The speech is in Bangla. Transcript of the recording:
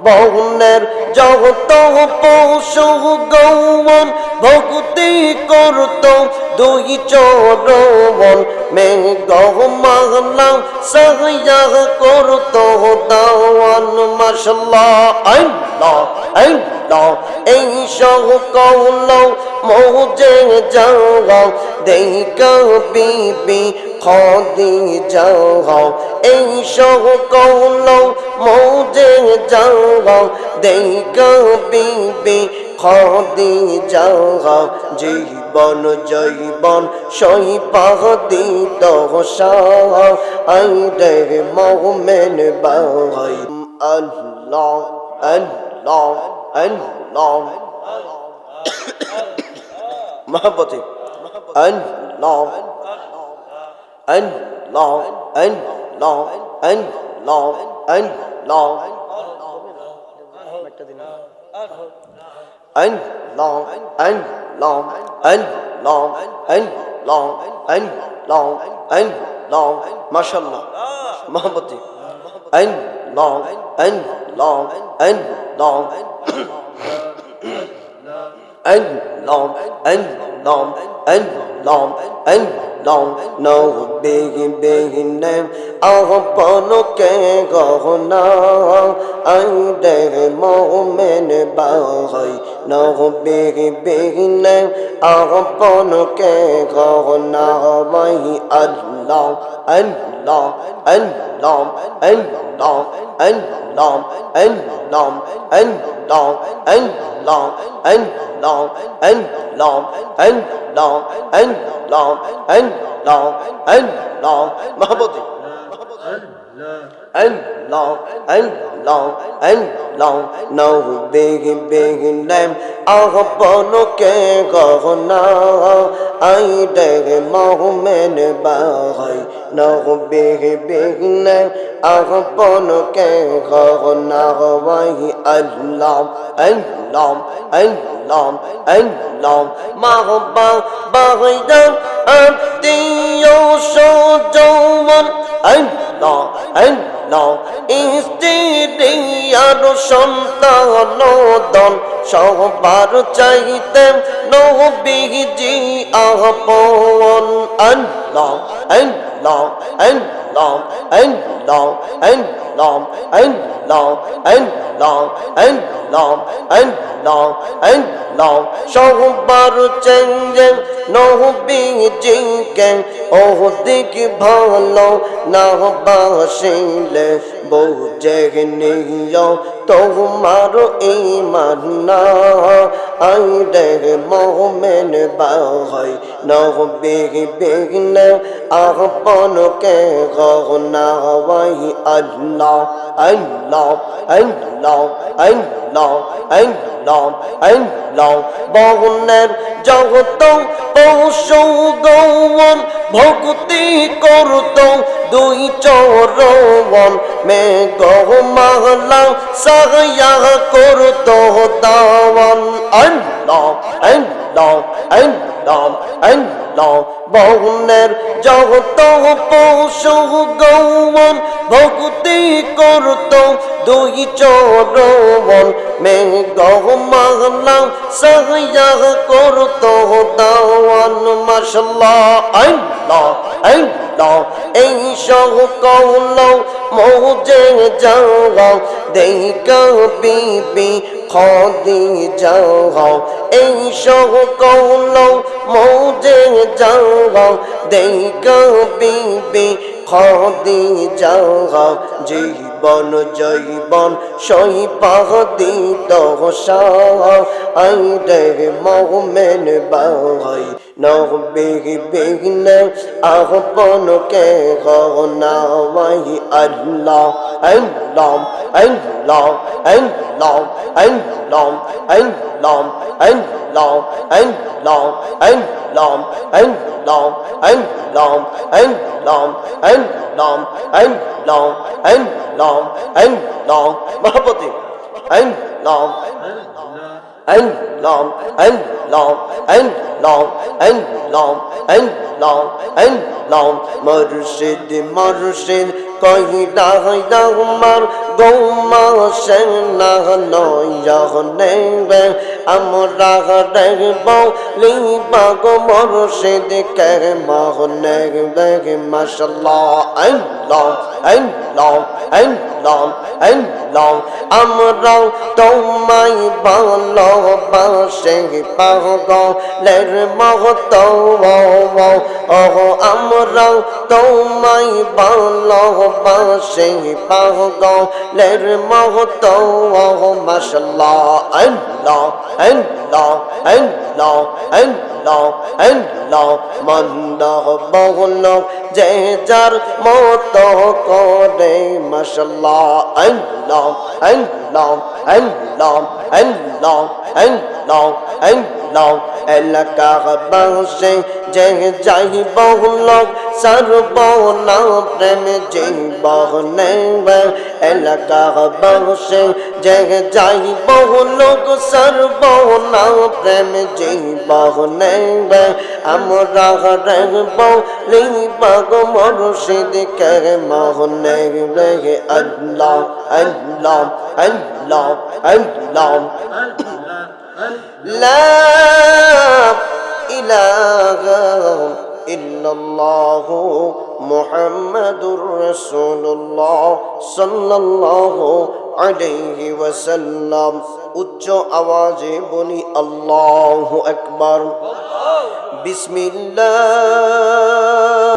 বনের যত পশু গৌবন ভক্তি করত দুই চরণ মেঘ মাহলা সাহয়া করত দাওয়ান মাশাল্লাহ আল্লাহ আল্লাহ এই সকল মোজে যাও দেখা বিবি খাদিজা এই সকল মোজে যাও দেখা বিবি খাদিজা জীবন জৈবন সইপাহ দিত আই রে মোমেন ভাই আল্লাহ আল্লাহ আল্লাহ মহব্বতে আল্লাহ আল্লাহ আল্লাহ আল্লাহ আল্লাহ Allah, Allah, Allah, Allah, Allah, Allah, mashallah, mohabbati, Allah, Allah, Allah, Allah, Allah, Allah, Allah, no big name, upon ke gona, I de moment by. No big name, upon ke gona, my Allah, Allah, Allah, Allah, Allah, Allah, Allah, Allah, Allah, Allah, Allah, Allah, Allah, Allah, Mahabodi. Allah, Allah, Allah, no big name, upon ke gona, I de momen by. No big name, upon ke gona, why Allah, Allah, Allah, Allah, Mahaba, Bahidan, Abdiyo Sojoman, Allah, Allah, ইস্তিরিয়ার সন্তান দন সবার চাইতে নবীজি আপন আল্লাহ আল্লাহ আল্লাহ আল্লাহ আল্লাহ আল্লাহ আল্লাহ আল্লাহ আল্লাহ আল্লাহ সবার চাইতে নবীজিকে অধিক ভালো না বাসিলে বুঝে নিও তোমার ঈমান না আই রে মোমেন ভাই নবী বিঘ্নে আপন কে গনা ভাই আল্লাহ আল্লাহ আল্লাহ আল্লাহ আল্লাহ আল্লাহ বনের জগত পশু গৌবন ভক্তি করত দুই চরণ মেঘ মাহলা সাহয়া করত দাওয়ান আল্লাহ আল্লাহ আল্লাহ আল্লাহ বনের জগত পশু গৌবন ভক্তি করত দুই চরণ মেঘ মাহলা সাহয়া করত দাওয়ান মাশাল্লাহ আল্লাহ আল্লাহ এই সকল মোজে যাও দেখা বিবি খাদিজা এই সকল মোজে যাও দেখা বিবি খাদিজা জীবন জৈবন সইপাহ দিত আই রে মোমেন ভাই নবী বিঘ্নে আপন কে গনা ভাই আল্লাহ আল্লাহ আল্লাহ আল্লাহ আল্লাহ আল্লাহ আল্লাহ আল্লাহ আল্লাহ আল্লাহ আল্লাহ আল্লাহ আল্লাহ আল্লাহ আল্লাহ আল্লাহ মহব্বতি আল্লাহ Allah, Allah, Allah, Allah, Allah, Allah, মুর্শিদ মুর্শিদ কহিলা আমার গৌমা সেনা নয়নে আমরা দেখব লিবাগ মুর্শিদ কে মহনে মাশাআল্লাহ আল্লাহ আল্লাহ আল্লাহ আল্লাহ আমরা তোমায় ভালোবাসি পাগলের মতো ও আমরা তোমায় ভালোবাসি পাগলের মতো মাশাআল্লাহ আল্লাহ আল্লাহ আল্লাহ আল্লাহ আল্লাহ মন্দ বহুল যে যার মতো করে মাশাআল্লাহ আল্লাহ আল্লাহ আল্লাহ আল্লাহ আল্লাহ আল্লাহ এলাকা বাসে যে যাই বহুল সর্বনা প্রেম জীবনে এলাকা বাসে যে যাই বহুল সর্বনা প্রেম জীবনে আমরা দেখব লিবাগ মুর্শিদ কে মহনে আল্লাহ আল্লাহ আল্লাহ আল্লাহ লা ইলাহা ইল্লাল্লাহু মুহাম্মাদুর রাসূলুল্লাহ সাল্লাল্লাহু আলাইহি ওয়াসাল্লাম উচ্চ আওয়াজে বলি আল্লাহু আকবার বিসমিল্লাহ